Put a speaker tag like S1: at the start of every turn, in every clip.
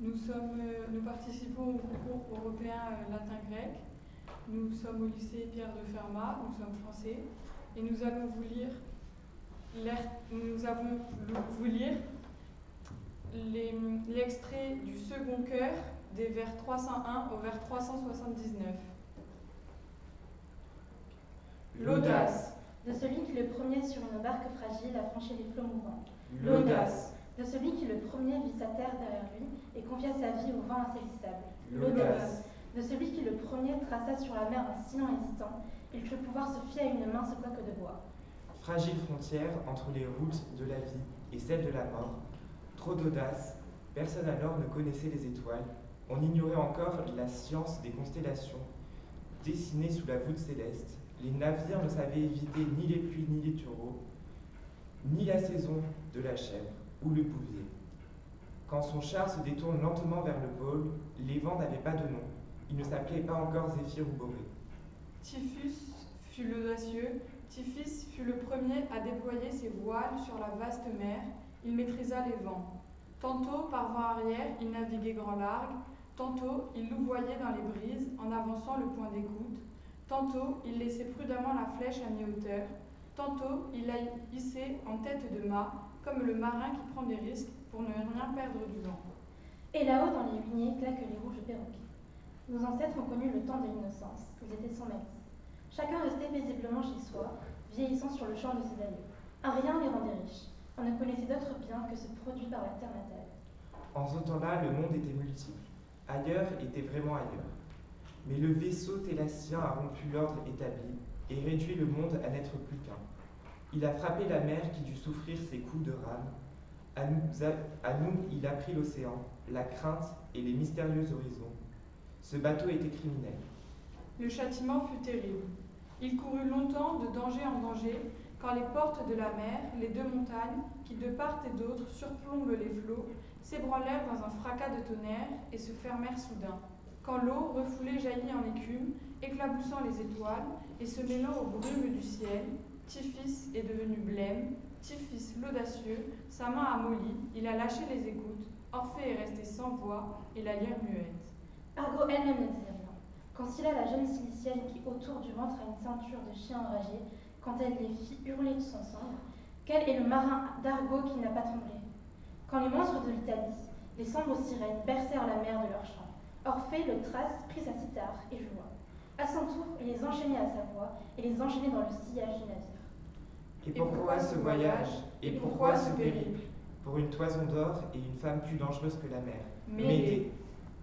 S1: Nous participons au concours européen latin-grec. Nous sommes au lycée Pierre de Fermat, nous sommes français et nous allons vous lire l'extrait du second chœur des vers 301 au vers 379.
S2: L'audace de celui qui le premier sur une barque fragile a franchi les flots mouvants.
S3: L'audace
S2: de celui qui le premier vit sa terre derrière lui et confia sa vie au vent insaisissable.
S3: L'audace
S2: de celui qui le premier traça sur la mer un sillon hésitant, il crut pouvoir se fier à une mince coque de bois.
S3: Fragile frontière entre les routes de la vie et celles de la mort, trop d'audace, personne alors ne connaissait les étoiles, on ignorait encore la science des constellations, dessinées sous la voûte céleste, les navires ne savaient éviter ni les pluies ni les taureaux, ni la saison de la chèvre ou le bouvier. Quand son char se détourne lentement vers le pôle, les vents n'avaient pas de nom, ils ne s'appelaient pas encore Zéphyr ou Borée.
S1: Typhus fut l'audacieux, Tiphys fut le premier à déployer ses voiles sur la vaste mer, il maîtrisa les vents. Tantôt, par vent arrière, il naviguait grand largue, tantôt, il louvoyait dans les brises en avançant le point d'écoute, tantôt, il laissait prudemment la flèche à mi-hauteur, tantôt, il la hissait en tête de mât, comme le marin qui prend des risques pour ne rien perdre du vent.
S2: Et là-haut, dans les huniers, claquent les rouges perroquets. Nos ancêtres ont connu le temps de l'innocence, ils étaient sans malice. Chacun restait paisiblement chez soi, vieillissant sur le champ de ses aïeux. Un rien les rendait riches. On ne connaissait d'autre bien que ce produit par la terre natale.
S3: En ce temps-là, le monde était multiple. Ailleurs était vraiment ailleurs. Mais le vaisseau télassien a rompu l'ordre établi et réduit le monde à n'être plus qu'un. Il a frappé la mer qui dut souffrir ses coups de rame. À nous, il a pris l'océan, la crainte et les mystérieux horizons. Ce bateau était criminel.
S1: Le châtiment fut terrible. Il courut longtemps de danger en danger, quand les portes de la mer, les deux montagnes, qui de part et d'autre surplombent les flots, s'ébranlèrent dans un fracas de tonnerre et se fermèrent soudain. Quand l'eau, refoulée, jaillit en écume, éclaboussant les étoiles et se mêlant aux brumes du ciel, Tiphys est devenu blême, Tiphys l'audacieux, sa main amollie, il a lâché les écoutes, Orphée est resté sans voix et la lyre muette.
S2: Argo elle-même ne disait rien. Quand Scylla, la jeune Cilicienne qui autour du ventre a une ceinture de chien enragé, quand elle les fit hurler de son sang, quel est le marin d'Argo qui n'a pas tremblé? Quand les monstres de l'Italie, les sombres sirènes, bercèrent la mer de leur chant, Orphée, le Thrace, prit sa cithare et joua. À son tour, il les enchaînait à sa voix et les enchaînait dans le sillage du navire.
S3: Et pourquoi ce voyage? Et pourquoi ce périple? Pour une toison d'or et une femme plus dangereuse que la mer. Médée.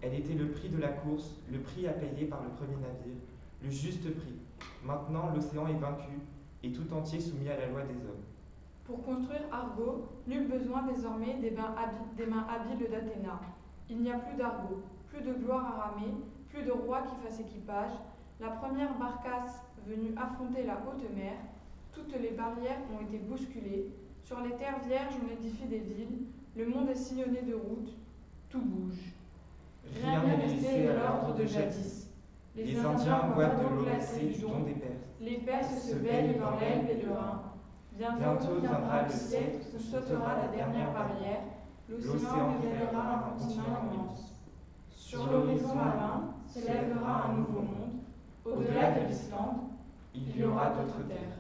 S3: Elle était le prix de la course, le prix à payer par le premier navire, le juste prix. Maintenant, l'océan est vaincu et tout entier soumis à la loi des hommes.
S1: Pour construire Argo, nul besoin désormais des mains habiles d'Athéna. Il n'y a plus d'Argo, plus de gloire à ramer, plus de roi qui fasse équipage. La première barcasse venue affronter la haute mer, toutes les barrières ont été bousculées. Sur les terres vierges, on édifie des villes. Le monde est sillonné de routes. Tout bouge.
S3: Rien n'est resté à l'ordre de jadis. Les Indiens boivent de l'eau glacée du don des Perses.
S1: Les Perses se baignent dans l'Elbe et le Rhin.
S3: Bientôt viendra le siècle
S1: où sautera la dernière barrière. L'océan révélera un continent immense. Sur l'horizon marin se lèvera un nouveau monde. Au-delà de l'Islande, il y aura d'autres terres.